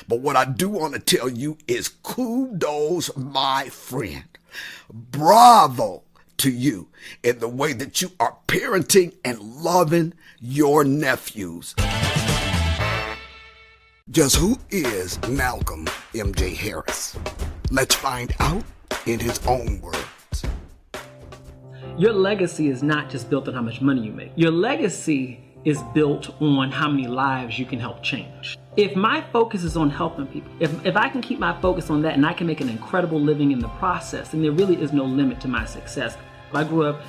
But what I do want to tell you is kudos, my friend. Bravo to you in the way that you are parenting and loving your nephews. Just who is Malcolm M.J. Harris? Let's find out in his own words. Your legacy is not just built on how much money you make. Your legacy is built on how many lives you can help change. If my focus is on helping people, if I can keep my focus on that and I can make an incredible living in the process, then there really is no limit to my success. I grew up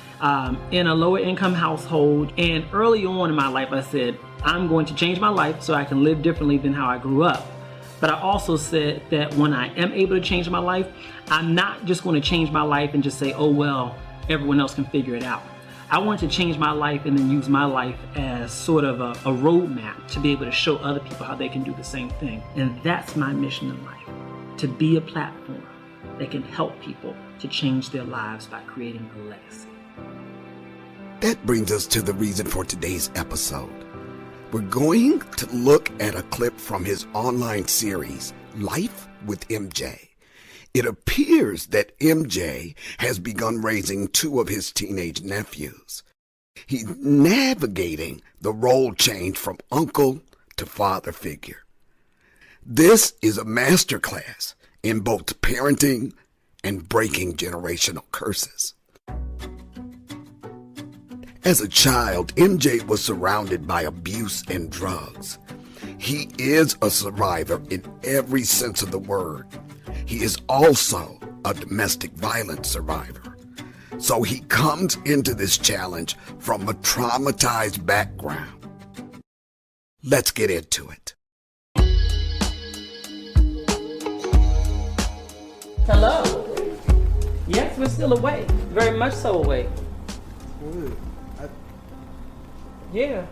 in a lower income household, and early on in my life I said, I'm going to change my life so I can live differently than how I grew up. But I also said that when I am able to change my life, I'm not just going to change my life and just say, oh well, everyone else can figure it out. I want to change my life and then use my life as sort of a roadmap to be able to show other people how they can do the same thing. And that's my mission in life, to be a platform that can help people to change their lives by creating a legacy. That brings us to the reason for today's episode. We're going to look at a clip from his online series, Life with MJ. It appears that MJ has begun raising two of his teenage nephews. He's navigating the role change from uncle to father figure. This is a masterclass in both parenting and breaking generational curses. As a child, MJ was surrounded by abuse and drugs. He is a survivor in every sense of the word. He is also a domestic violence survivor. So he comes into this challenge from a traumatized background. Let's get into it. Hello. Yes, we're still awake. Very much so awake. Yeah,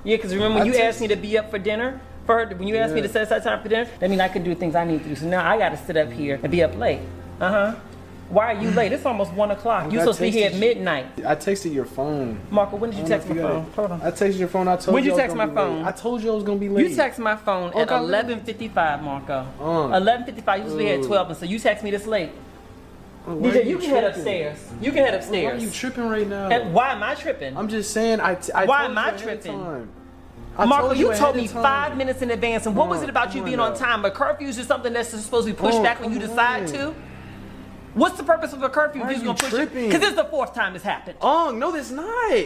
because remember when you asked me to be up for dinner? When you asked me to set aside time for dinner, that means I could do things I need to do. So now I got to sit up here and be up late. Why are you late? It's almost 1 o'clock. You supposed to be here at midnight. I texted your phone. Marco, when did you text my phone? Hold on. I texted your phone. I told when you. When did you text my phone? I told you I was gonna be late. You text my phone at 11:55, Marco. 11:55. You supposed to be here at 12, and so you text me this late. DJ, you can head upstairs. You can head upstairs. Why are you tripping right now? And why am I tripping? I'm just saying. Why am I tripping? Marco, you told me 5 minutes in advance, and what was it about you being on time? But curfews is something that's supposed to be pushed back when you decide to? What's the purpose of a curfew? Why are you tripping? Because this is the 4th time this happened. No, this not.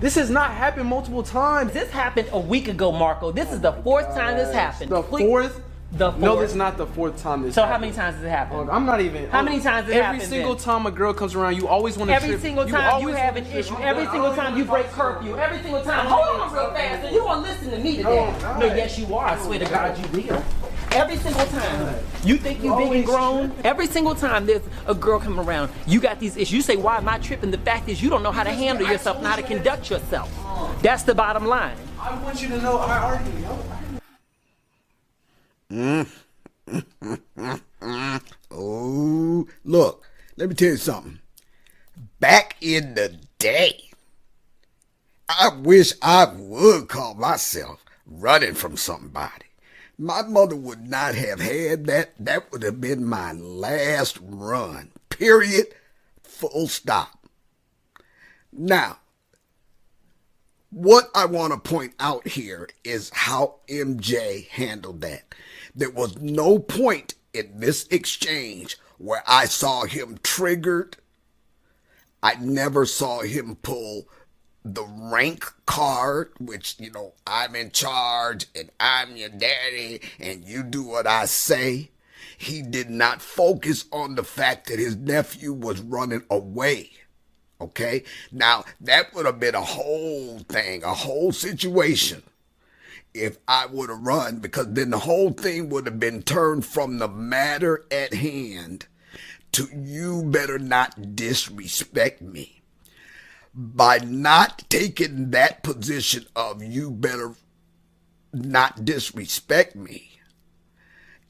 This has not happened multiple times. This happened a week ago, Marco. This is the 4th time this happened. The 4th? The 4th. No, this is not the 4th time this happened. So how many times has it happened? I'm not even. How many times has it happened? Every single time a girl comes around, you always want to trip. Every single time you have an issue. Every single time you break curfew. Every single time. Hold on real fast. And you won't listen to me today. No, yes you are. I swear to God you will. Every single time. You think you big and grown? Every single time there's a girl coming around, you got these issues. You say, why am I tripping? The fact is you don't know how to handle yourself and how to conduct yourself. That's the bottom line. I want you to know I argue. Oh, look, let me tell you something. Back in the day, I wish I would call myself running from somebody. My mother would not have had that. That would have been my last run, period, full stop. Now, what I want to point out here is how MJ handled that. There was no point in this exchange where I saw him triggered. I never saw him pull the rank card, which, I'm in charge and I'm your daddy and you do what I say. He did not focus on the fact that his nephew was running away. Okay? Now, that would have been a whole thing, a whole situation if I would have run, because then the whole thing would have been turned from the matter at hand to you better not disrespect me. By not taking that position of you better not disrespect me,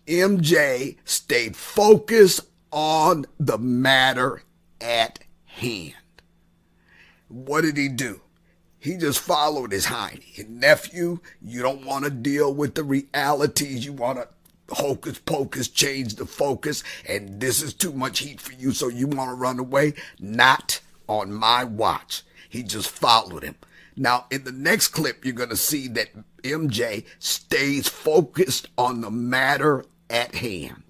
MJ stayed focused on the matter at hand. What did he do? He just followed his hiney. His nephew, you don't want to deal with the realities. You want to hocus pocus, change the focus, and this is too much heat for you, so you want to run away? Not on my watch. He just followed him. Now, in the next clip, you're going to see that MJ stays focused on the matter at hand.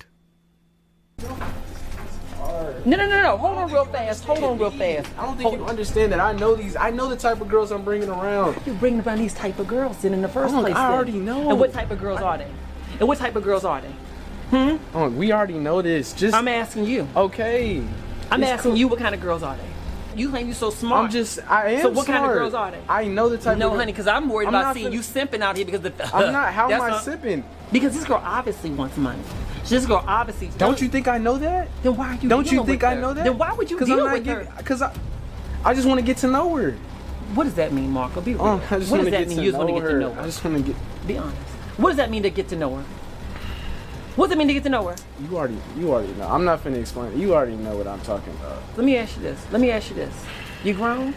No. Hold on real fast. I don't think you understand that. I know the type of girls I'm bringing around. You're bringing around these type of girls then in the first place. I then. already know. And what type of girls are they? We already know this. I'm asking you. Okay. I'm asking you, what kind of girls are they? You claim you so smart. I am So what kind of smart. girls are they? I know the type No, of honey, because I'm worried about seeing you simping out here because I'm not. How am I simping? Because this girl obviously wants money. This girl obviously Don't you think I know that? Then why are you Don't you dealing think with I her? know that? Then why would you deal with her? Because I just want to get to know her. What does that mean, Marco? Be real. I just What want does to that get mean? to You just want to know get to know her. her. I just want to get. Be honest. What does that mean to get to know her? What does it mean to get to know her? You already know. I'm not finna explain it. You already know what I'm talking about. Let me ask you this. You grown?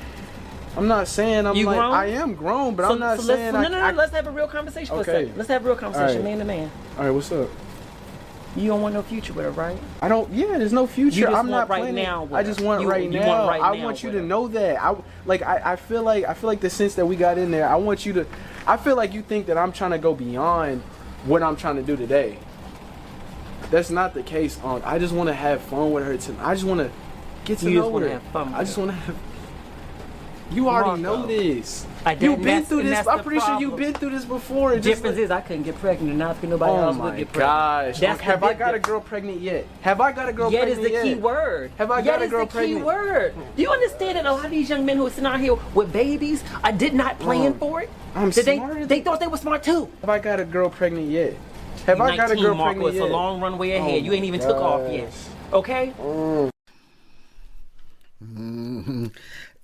I'm not saying You grown? I am grown, but I'm not saying No. Let's have a real conversation for a second. Let's have a real conversation, man to man. All right, what's up? You don't want no future with her, right? I don't. Yeah, there's no future. You just I'm want not right planning. now with I just her. want You right want now. right I now want you with to her. know that. I feel like the sense that we got in there. I want you to. I feel like you think that I'm trying to go beyond what I'm trying to do today. That's not the case. I just want to have fun with her. I just want to get to You know just wanna her. have fun with I just her. want to have. You already Marco. know this. You've You've been through this. I'm pretty sure you've been through this before. The difference is I couldn't get pregnant, and now if nobody Oh else would my get pregnant. gosh. That's Have the I got a difference. girl pregnant yet? Have I got a girl Yet pregnant is the yet? key word. Have I got a girl Yet is the key pregnant? word. Do you understand that a lot of these young men who are sitting out here with babies, I did not plan for it? I'm That smarter they thought they were smart too. Have I got a girl pregnant yet? Have I got a 19, girl Marco, pregnant it's yet? a long runway ahead. Oh You ain't even my took off yet. gosh. Okay?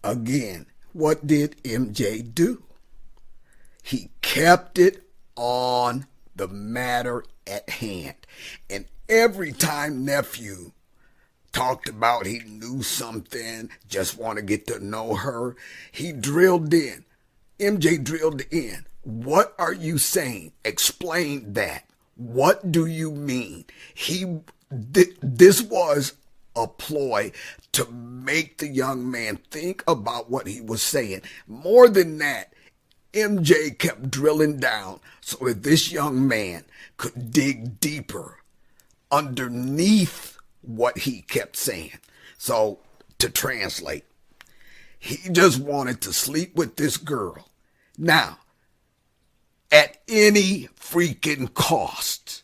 Again, what did MJ do? He kept it on the matter at hand. And every time nephew talked about he knew something, just want to get to know her, he drilled in. MJ drilled in. What are you saying? Explain that. What do you mean? This was a ploy to make the young man think about what he was saying. More than that, MJ kept drilling down so that this young man could dig deeper underneath what he kept saying. So, to translate, he just wanted to sleep with this girl. Now, at any freaking cost,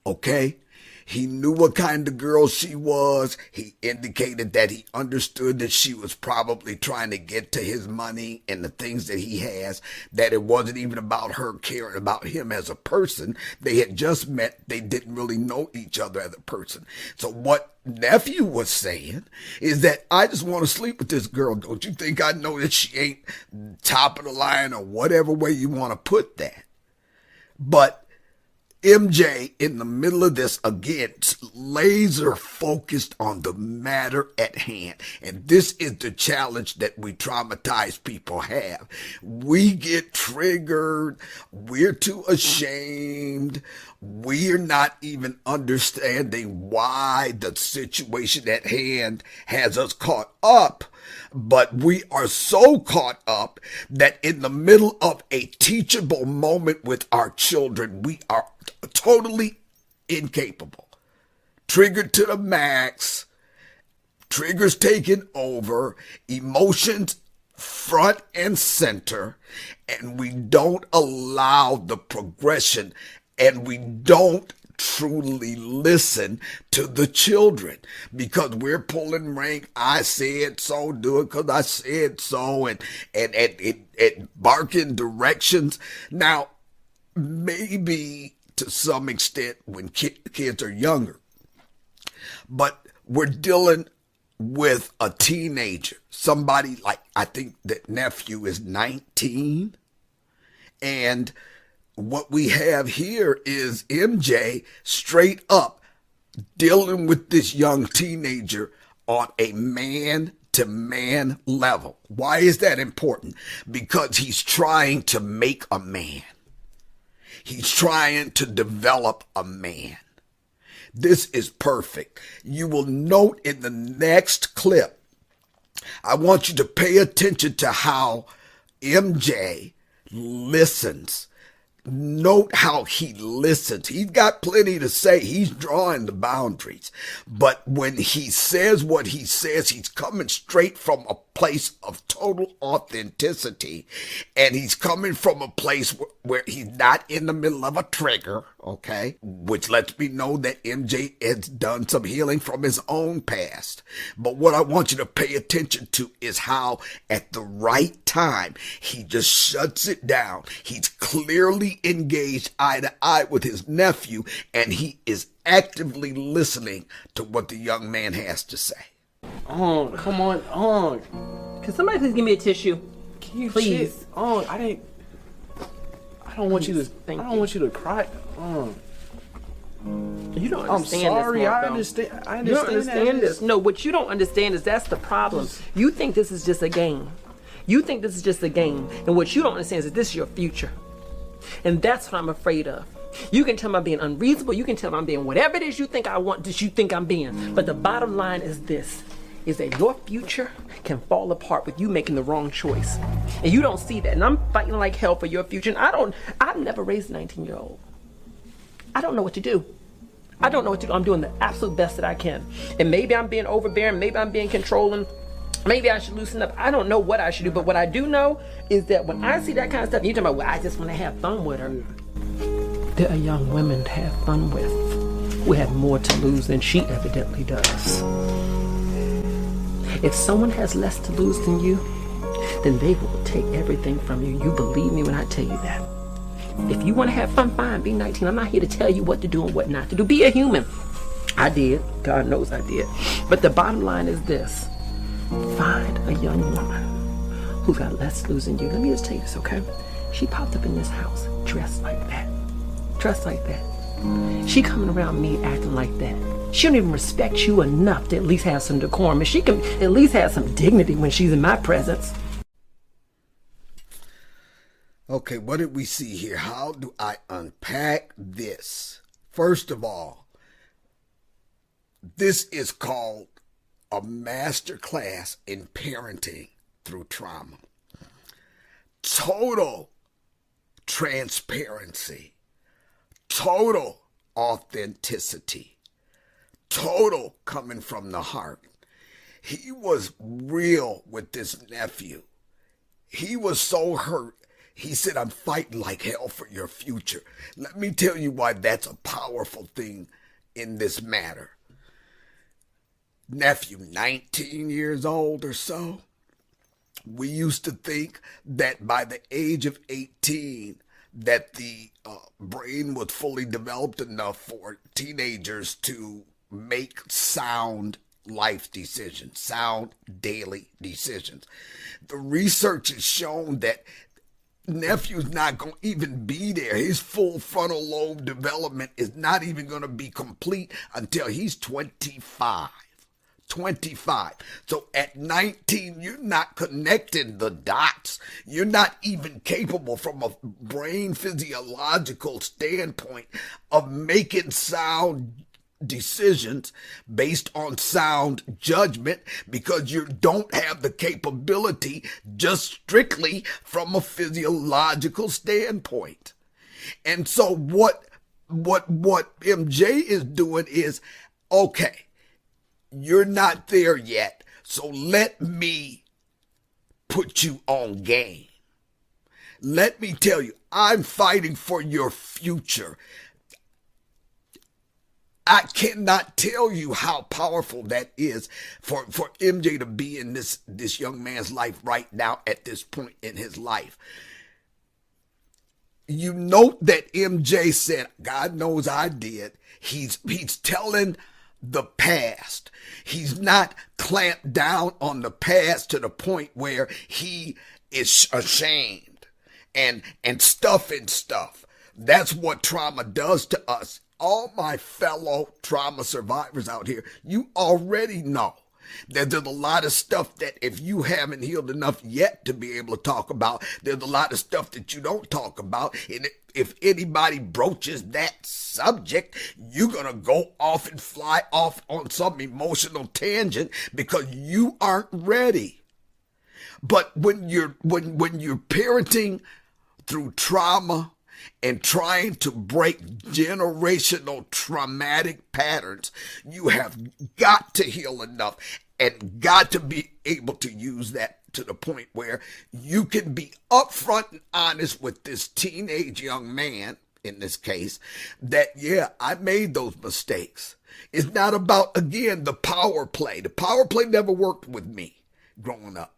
okay? He knew what kind of girl she was. He indicated that he understood that she was probably trying to get to his money and the things that he has, that it wasn't even about her caring about him as a person. They had just met. They didn't really know each other as a person. So what nephew was saying is that I just want to sleep with this girl. Don't you think I know that she ain't top of the line or whatever way you want to put that? But MJ, in the middle of this, again, laser focused on the matter at hand. And this is the challenge that we traumatized people have. We get triggered. We're too ashamed. We're not even understanding why the situation at hand has us caught up. But we are so caught up that in the middle of a teachable moment with our children, we are totally incapable. Triggered to the max, triggers taken over, emotions front and center, and we don't allow the progression, and we don't truly listen to the children because we're pulling rank. I said so, do it because I said so, and barking directions. Now, maybe to some extent when kids are younger, but we're dealing with a teenager, somebody like, I think that nephew is 19, and what we have here is MJ straight up dealing with this young teenager on a man-to-man level. Why is that important? Because he's trying to make a man. He's trying to develop a man. This is perfect. You will note in the next clip, I want you to pay attention to how MJ listens. Note how he listens. He's got plenty to say. He's drawing the boundaries. But when he says what he says, he's coming straight from a place of total authenticity. And he's coming from a place where he's not in the middle of a trigger, okay? Which lets me know that MJ has done some healing from his own past. But what I want you to pay attention to is how at the right time, he just shuts it down. He's clearly engaged eye to eye with his nephew, and he is actively listening to what the young man has to say. Come on. Can somebody please give me a tissue? Can you Please. shit? I don't want you to cry. You don't I'm understand sorry. this, I Marco. understand. You don't understand this. No, what you don't understand is that's the problem. You think this is just a game. You think this is just a game. And what you don't understand is that this is your future. And that's what I'm afraid of. You can tell me I'm being unreasonable. You can tell me I'm being whatever it is you think I want, that you think I'm being. But the bottom line is this, is that your future can fall apart with you making the wrong choice. And you don't see that. And I'm fighting like hell for your future. And I've never raised a 19-year-old. I don't know what to do. I don't know what to do. I'm doing the absolute best that I can. And maybe I'm being overbearing. Maybe I'm being controlling. Maybe I should loosen up. I don't know what I should do. But what I do know is that when I see that kind of stuff, you're talking about, well, I just want to have fun with her. There are young women to have fun with who have more to lose than she evidently does. If someone has less to lose than you, then they will take everything from you. You believe me when I tell you that. If you want to have fun, fine, be 19. I'm not here to tell you what to do and what not to do. Be a human. I did. God knows I did. But the bottom line is this. Find a young woman who's got less to lose than you. Let me just tell you this, okay? She popped up in this house dressed like that. Dressed like that. She coming around me acting like that. She don't even respect you enough to at least have some decorum. And she can at least have some dignity when she's in my presence. Okay, what did we see here? How do I unpack this? First of all, this is called a master class in parenting through trauma. Total transparency, total authenticity, total coming from the heart. He was real with this nephew. He was so hurt. He said, I'm fighting like hell for your future. Let me tell you why that's a powerful thing in this matter. Nephew, 19 years old or so. We used to think that by the age of 18, that the brain was fully developed enough for teenagers to make sound life decisions, sound daily decisions. The research has shown that nephew's not going to even be there. His full frontal lobe development is not even going to be complete until he's 25. 25. So at 19, you're not connecting the dots. You're not even capable from a brain physiological standpoint of making sound decisions based on sound judgment, because you don't have the capability just strictly from a physiological standpoint. And so what MJ is doing is, okay, you're not there yet, so let me put you on game. Let me tell you, I'm fighting for your future. I cannot tell you how powerful that is for MJ to be in this young man's life right now at this point in his life. You note that MJ said, God knows I did. He's telling the past. He's not clamped down on the past to the point where he is ashamed and stuffing stuff. That's what trauma does to us. All my fellow trauma survivors out here, you already know There's a lot of stuff that if you haven't healed enough yet to be able to talk about, there's a lot of stuff that you don't talk about. And if anybody broaches that subject, you're going to go off and fly off on some emotional tangent because you aren't ready. But when you're parenting through trauma and trying to break generational traumatic patterns, you have got to heal enough and got to be able to use that to the point where you can be upfront and honest with this teenage young man, in this case, that, yeah, I made those mistakes. It's not about, again, the power play. The power play never worked with me growing up.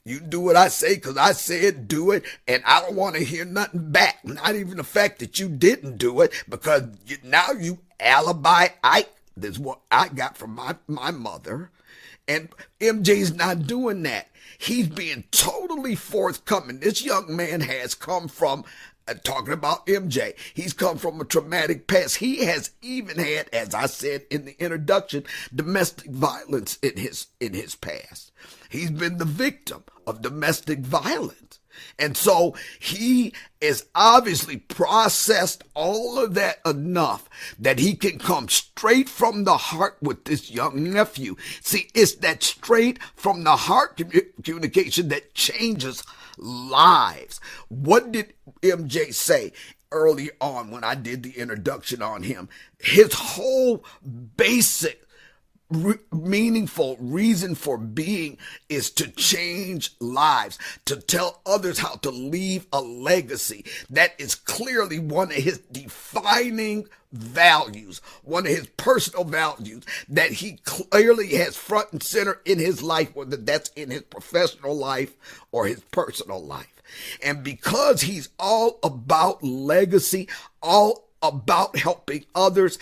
You do what I say because I said do it, and I don't want to hear nothing back. Not even the fact that you didn't do it, because now you alibi Ike. This is what I got from my mother. And MJ's not doing that. He's being totally forthcoming. This young man has come from, talking about MJ, he's come from a traumatic past. He has even had, as I said in the introduction, domestic violence in his past. He's been the victim of domestic violence. And so he is obviously processed all of that enough that he can come straight from the heart with this young nephew. See, it's that straight from the heart communication that changes lives. What did MJ say early on when I did the introduction on him? His whole basic meaningful reason for being is to change lives, to tell others how to leave a legacy. That is clearly one of his defining values, one of his personal values that he clearly has front and center in his life, whether that's in his professional life or his personal life. And because he's all about legacy, all about helping others,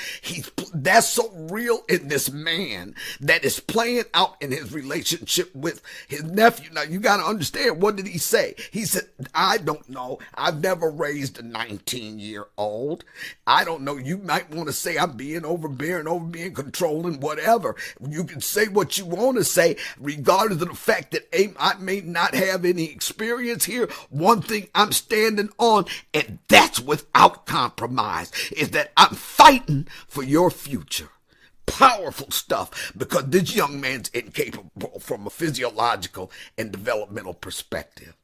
that's so real in this man that is playing out in his relationship with his nephew. Now you got to understand, what did he say? He said, I don't know, I've never raised a 19-year-old. I don't know, you might want to say I'm being overbearing, controlling, whatever. You can say what you want to say, regardless of the fact that I may not have any experience here. One thing I'm standing on, and that's without compromise, is that I'm fighting for your future. Powerful stuff, because this young man's incapable from a physiological and developmental perspective.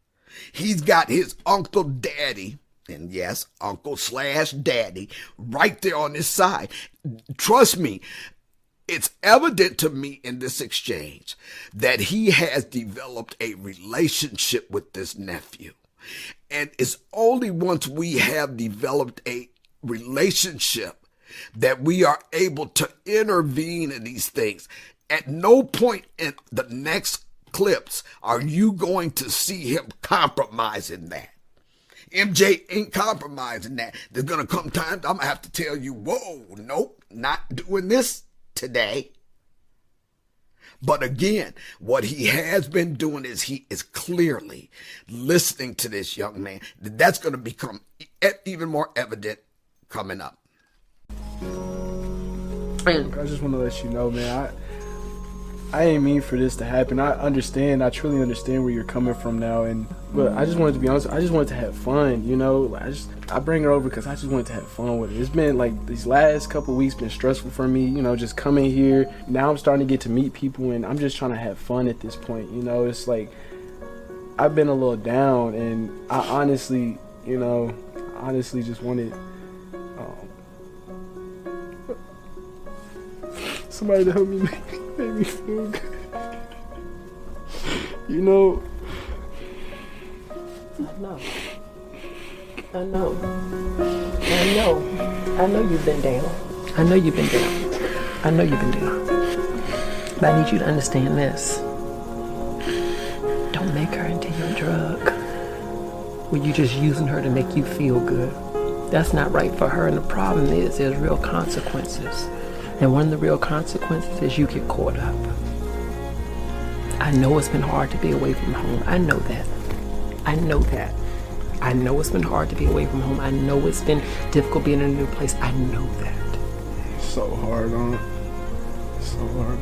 He's got his uncle daddy, and yes, uncle/daddy, right there on his side. Trust me, it's evident to me in this exchange that he has developed a relationship with this nephew. And it's only once we have developed a relationship that we are able to intervene in these things. At no point in the next clips are you going to see him compromising that. MJ ain't compromising that. There's going to come times I'm going to have to tell you, whoa, nope, not doing this today. But again, what he has been doing is he is clearly listening to this young man. That's going to become even more evident coming up. And I just want to let you know, man, I ain't mean for this to happen. I truly understand where you're coming from now, but I just wanted to be honest, I just wanted to have fun, you know. I bring her over because I just wanted to have fun with it. It's been like these last couple weeks been stressful for me, you know, just coming here. Now I'm starting to get to meet people, and I'm just trying to have fun at this point, you know. It's like I've been a little down, and I honestly just wanted somebody to help me make me feel good. You know. I know you've been down. I know you've been down. But I need you to understand this. Don't make her into your drug, where you just using her to make you feel good. That's not right for her. And the problem is there's real consequences. And one of the real consequences is you get caught up. I know it's been hard to be away from home. I know that. I know it's been hard to be away from home. I know it's been difficult being in a new place. I know that. So hard on it. So hard.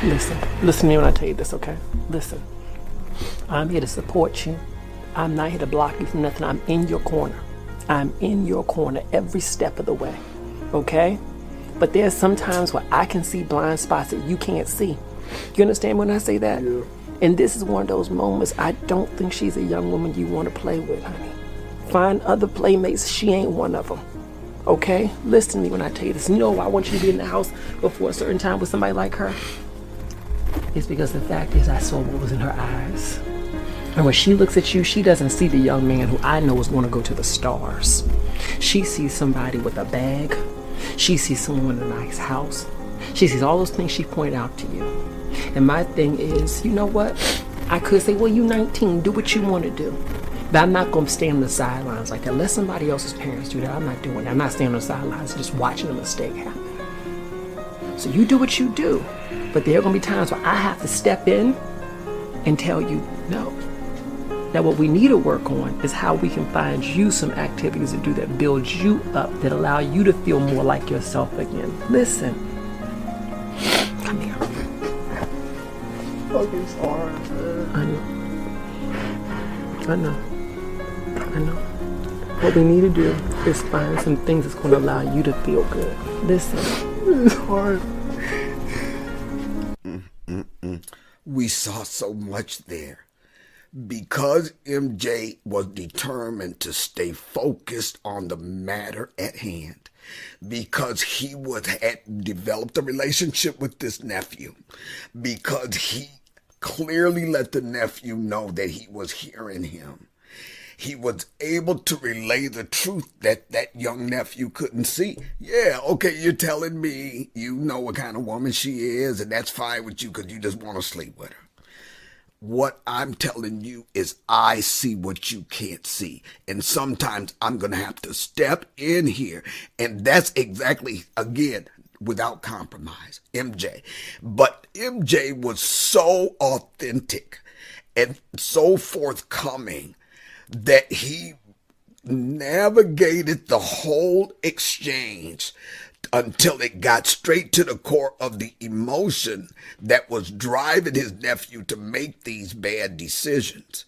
Listen to me when I tell you this, okay? Listen, I'm here to support you. I'm not here to block you from nothing. I'm in your corner. I'm in your corner every step of the way, okay? But there's some times where I can see blind spots that you can't see. You understand when I say that? Yeah. And this is one of those moments. I don't think she's a young woman you want to play with, honey. Find other playmates. She ain't one of them. Okay? Listen to me when I tell you this. You know why I want you to be in the house before a certain time with somebody like her? It's because the fact is I saw what was in her eyes. And when she looks at you, she doesn't see the young man who I know is going to go to the stars. She sees somebody with a bag. She sees someone in a nice house. She sees all those things she pointed out to you. And my thing is, you know what? I could say, well, you 19, do what you want to do. But I'm not going to stand on the sidelines like that. Let somebody else's parents do that. I'm not doing that. I'm not standing on the sidelines just watching a mistake happen. So you do what you do. But there are going to be times where I have to step in and tell you no. Now what we need to work on is how we can find you some activities to do that build you up, that allow you to feel more like yourself again. Listen. Come here. Fucking sorry, man. I know. What we need to do is find some things that's going to allow you to feel good. Listen. It's hard. We saw so much there. Because MJ was determined to stay focused on the matter at hand, because he had developed a relationship with this nephew, because he clearly let the nephew know that he was hearing him, he was able to relay the truth that that young nephew couldn't see. Yeah, okay, you're telling me you know what kind of woman she is, and that's fine with you because you just want to sleep with her. What I'm telling you is I see what you can't see. And sometimes I'm going to have to step in here. And that's exactly, again, without compromise, MJ. But MJ was so authentic and so forthcoming that he navigated the whole exchange until it got straight to the core of the emotion that was driving his nephew to make these bad decisions.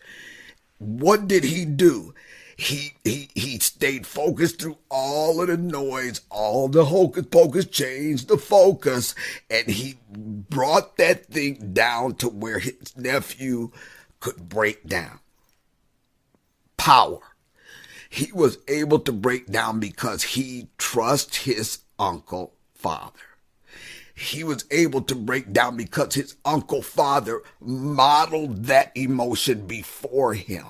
What did he do? He stayed focused through all of the noise, all the hocus pocus, changed the focus, and he brought that thing down to where his nephew could break down. Power. He was able to break down because he trusts his uncle father. He was able to break down because his uncle father modeled that emotion before him.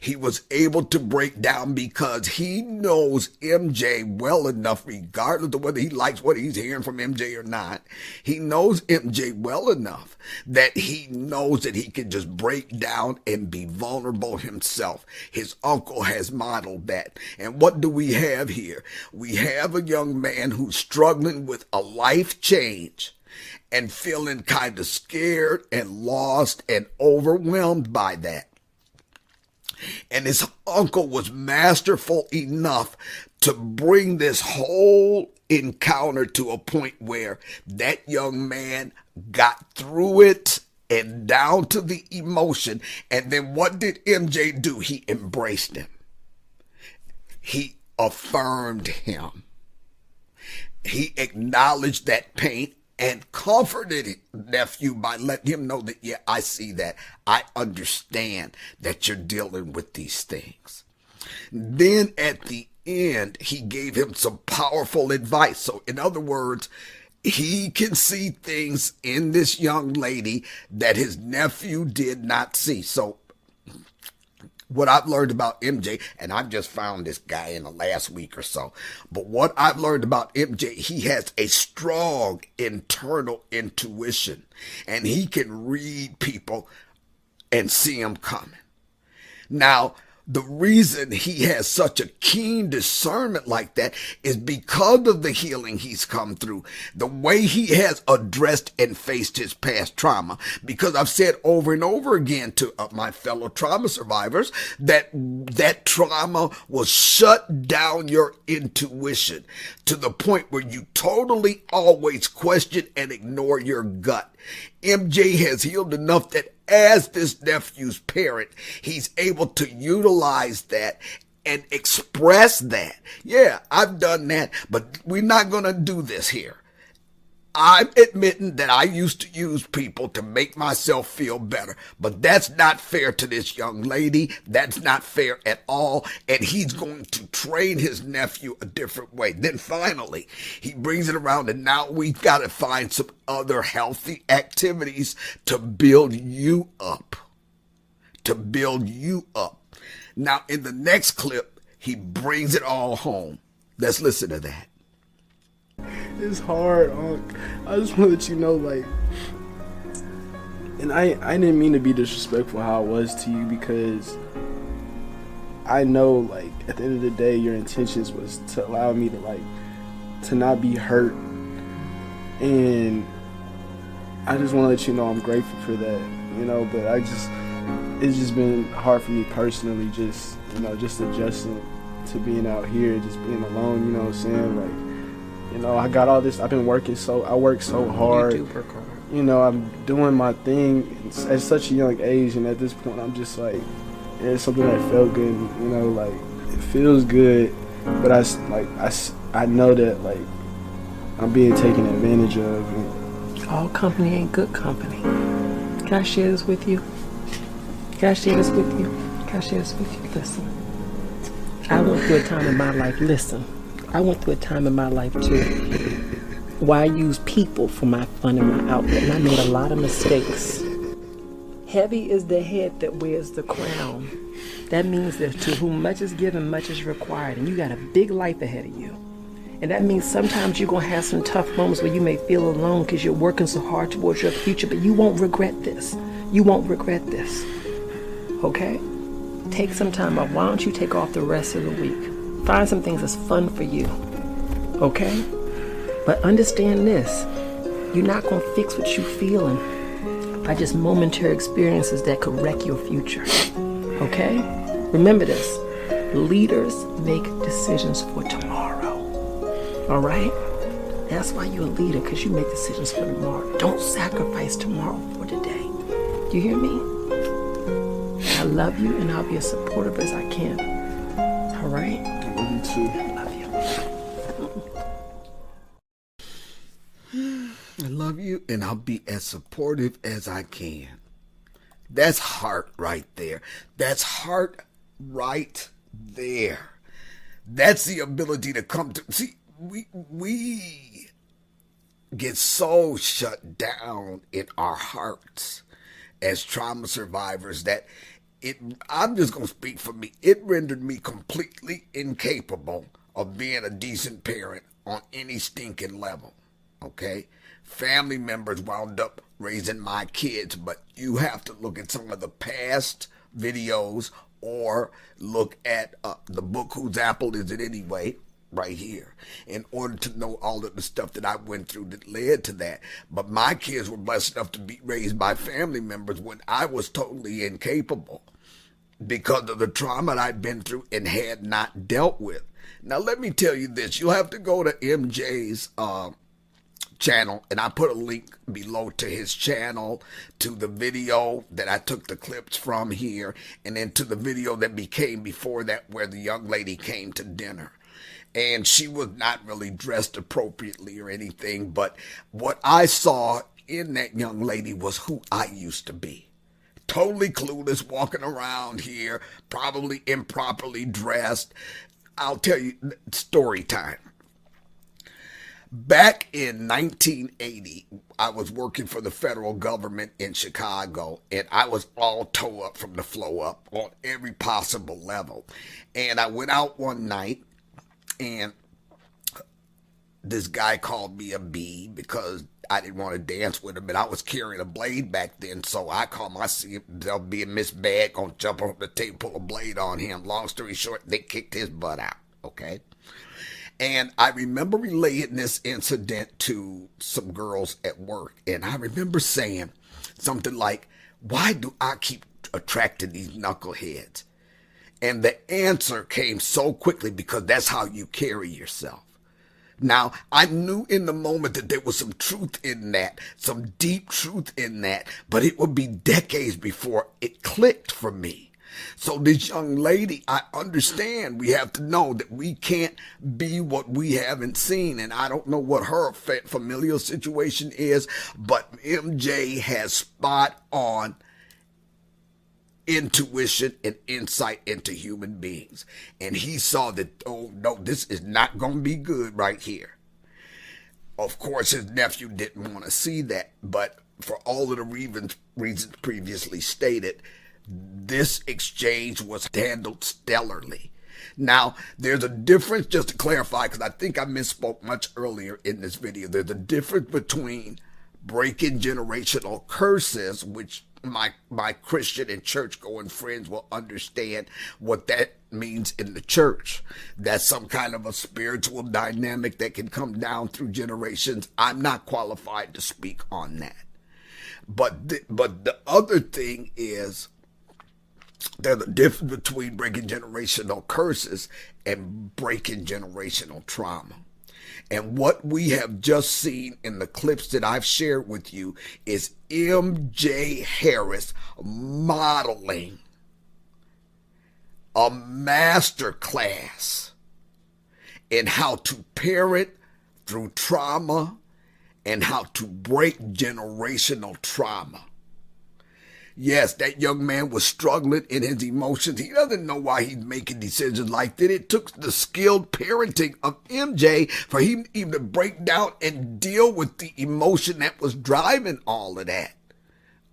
He was able to break down because he knows MJ well enough, regardless of whether he likes what he's hearing from MJ or not. He knows MJ well enough that he knows that he can just break down and be vulnerable himself. His uncle has modeled that. And what do we have here? We have a young man who's struggling with a life change and feeling kind of scared and lost and overwhelmed by that. And his uncle was masterful enough to bring this whole encounter to a point where that young man got through it and down to the emotion. And then what did MJ do? He embraced him. He affirmed him. He acknowledged that pain and comforted his nephew by letting him know that, yeah, I see that. I understand that you're dealing with these things. Then at the end, he gave him some powerful advice. So in other words, he can see things in this young lady that his nephew did not see. So what I've learned about MJ, and I've just found this guy in the last week or so, but what I've learned about MJ, he has a strong internal intuition, and he can read people and see them coming. Now, the reason he has such a keen discernment like that is because of the healing he's come through, the way he has addressed and faced his past trauma. Because I've said over and over again to my fellow trauma survivors that that trauma will shut down your intuition to the point where you totally always question and ignore your gut. MJ has healed enough that as this nephew's parent, he's able to utilize that and express that. Yeah, I've done that, but we're not going to do this here. I'm admitting that I used to use people to make myself feel better, but that's not fair to this young lady. That's not fair at all. And he's going to train his nephew a different way. Then finally, he brings it around, and now we've got to find some other healthy activities to build you up. To build you up. Now, in the next clip, he brings it all home. Let's listen to that. It's hard, Unc. I just want to let you know, like, and I didn't mean to be disrespectful how I was to you, because I know, like, at the end of the day, your intentions was to allow me to, like, to not be hurt. And I just want to let you know I'm grateful for that, you know, but it's just been hard for me personally, just, you know, just adjusting to being out here, just being alone, you know what I'm saying? Like, you know, I got all this, I work so hard. You do work hard. You know, I'm doing my thing at such a young age, and at this point, I'm just like, it's something that felt good, you know, like, it feels good, but I know that, like, I'm being taken advantage of. And all company ain't good company. Can I share this with you? Listen, I went through a time in my life, too, where I used people for my fun and my outlet, and I made a lot of mistakes. Heavy is the head that wears the crown. That means that to whom much is given, much is required, and you got a big life ahead of you. And that means sometimes you're going to have some tough moments where you may feel alone because you're working so hard towards your future, but you won't regret this. Okay? Take some time off. Why don't you take off the rest of the week? Find some things that's fun for you. Okay? But understand this. You're not going to fix what you're feeling by just momentary experiences that could wreck your future. Okay? Remember this. Leaders make decisions for tomorrow. All right? That's why you're a leader, because you make decisions for tomorrow. Don't sacrifice tomorrow for today. Do you hear me? I love you, and I'll be as supportive as I can. All right? I love you too. I love you. I love you, and I'll be as supportive as I can. That's heart right there. That's heart right there. That's the ability to come to... See, we get so shut down in our hearts as trauma survivors that I'm just going to speak for me. It rendered me completely incapable of being a decent parent on any stinking level. Okay? Family members wound up raising my kids, but you have to look at some of the past videos or look at the book Whose Apple Is It Anyway? Right here, in order to know all of the stuff that I went through that led to that. But my kids were blessed enough to be raised by family members when I was totally incapable because of the trauma I'd been through and had not dealt with. Now, let me tell you this. You'll have to go to MJ's channel, and I put a link below to his channel, to the video that I took the clips from here, and then to the video that became before that where the young lady came to dinner. And she was not really dressed appropriately or anything, but what I saw in that young lady was who I used to be. Totally clueless, walking around here, probably improperly dressed. I'll tell you, story time. Back in 1980, I was working for the federal government in Chicago, and I was all toe up from the flow up on every possible level. And I went out one night, and this guy called me a bee because I didn't want to dance with him, and I was carrying a blade back then, so I called myself being Miss Bad, gonna jump on the table, pull a blade on him. Long story short, they kicked his butt out, okay? And I remember relaying this incident to some girls at work, and I remember saying something like, why do I keep attracting these knuckleheads? And the answer came so quickly, because that's how you carry yourself. Now, I knew in the moment that there was some truth in that, some deep truth in that, but it would be decades before it clicked for me. So this young lady, I understand we have to know that we can't be what we haven't seen. And I don't know what her familial situation is, but MJ has spot on intuition and insight into human beings. And he saw that, oh no, this is not going to be good right here. Of course, his nephew didn't want to see that, but for all of the reasons previously stated, this exchange was handled stellarly. Now, there's a difference, just to clarify, because I think I misspoke much earlier in this video. There's a difference between breaking generational curses, which my Christian and church-going friends will understand what that means in the church. That's some kind of a spiritual dynamic that can come down through generations. I'm not qualified to speak on that. But the other thing is, there's a difference between breaking generational curses and breaking generational trauma. And what we have just seen in the clips that I've shared with you is MJ Harris modeling a master class in how to parent through trauma and how to break generational trauma. Yes, that young man was struggling in his emotions. He doesn't know why he's making decisions like that. It took the skilled parenting of MJ for him even to break down and deal with the emotion that was driving all of that.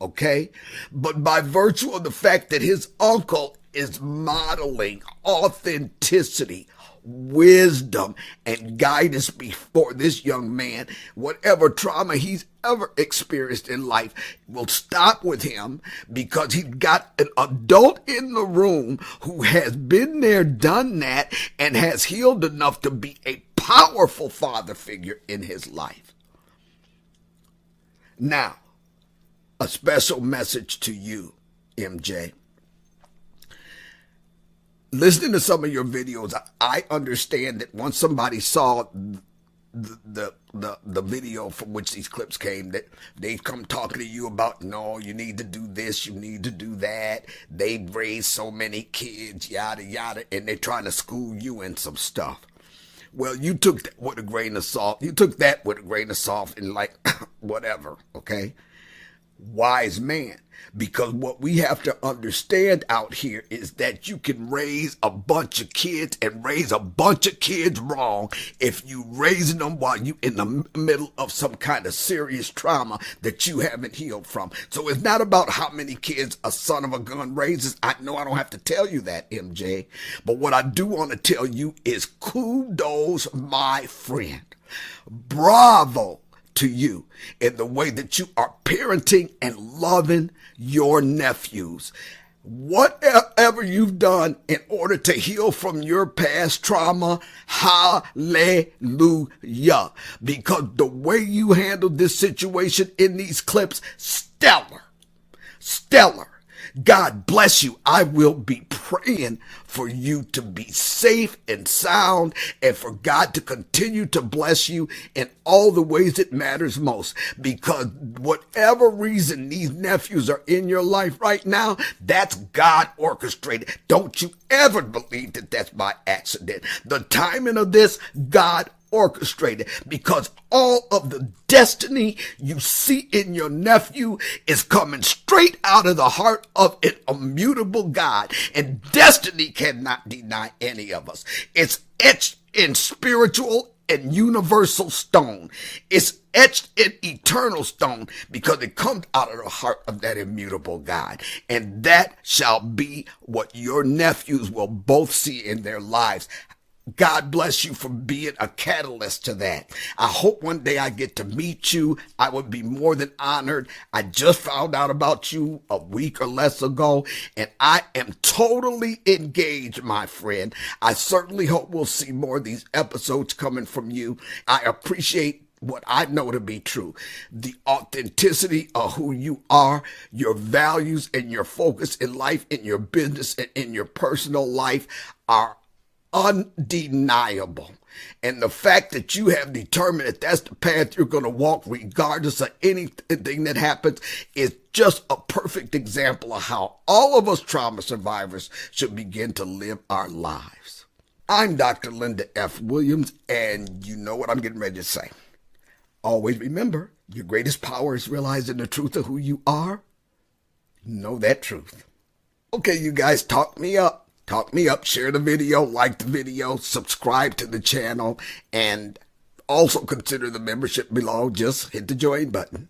Okay? But by virtue of the fact that his uncle is modeling authenticity, wisdom, and guidance before this young man, whatever trauma he's ever experienced in life will stop with him, because he's got an adult in the room who has been there, done that, and has healed enough to be a powerful father figure in his life. Now, a special message to you, MJ. Listening to some of your videos, I understand that once somebody saw the video from which these clips came, that they've come talking to you about, no, you need to do this, you need to do that. They've raised so many kids, yada, yada, and they're trying to school you in some stuff. Well, you took that with a grain of salt. You took that with a grain of salt and like, whatever, okay? Wise man. Because what we have to understand out here is that you can raise a bunch of kids and raise a bunch of kids wrong if you raising them while you in the middle of some kind of serious trauma that you haven't healed from. So it's not about how many kids a son of a gun raises. I know I don't have to tell you that, MJ. But what I do want to tell you is kudos, my friend. Bravo to you in the way that you are parenting and loving your nephews. Whatever you've done in order to heal from your past trauma, hallelujah. Because the way you handled this situation in these clips, stellar. God bless you. I will be praying for you to be safe and sound, and for God to continue to bless you in all the ways that matters most. Because whatever reason these nephews are in your life right now, that's God orchestrated. Don't you ever believe that that's by accident. The timing of this, God orchestrated, because all of the destiny you see in your nephew is coming straight out of the heart of an immutable God, and destiny cannot deny any of us. It's etched in spiritual and universal stone. It's etched in eternal stone because it comes out of the heart of that immutable God. And that shall be what your nephews will both see in their lives. God bless you for being a catalyst to that. I hope one day I get to meet you. I would be more than honored. I just found out about you a week or less ago, and I am totally engaged, my friend. I certainly hope we'll see more of these episodes coming from you. I appreciate what I know to be true. The authenticity of who you are, your values, and your focus in life, in your business, and in your personal life are undeniable. And the fact that you have determined that that's the path you're going to walk regardless of anything that happens is just a perfect example of how all of us trauma survivors should begin to live our lives. I'm Dr. Linda F. Williams, and you know what I'm getting ready to say. Always remember, your greatest power is realizing the truth of who you are. Know that truth. Okay, you guys, talk me up. Talk me up. Share the video, like the video, subscribe to the channel, and also consider the membership below. Just hit the join button.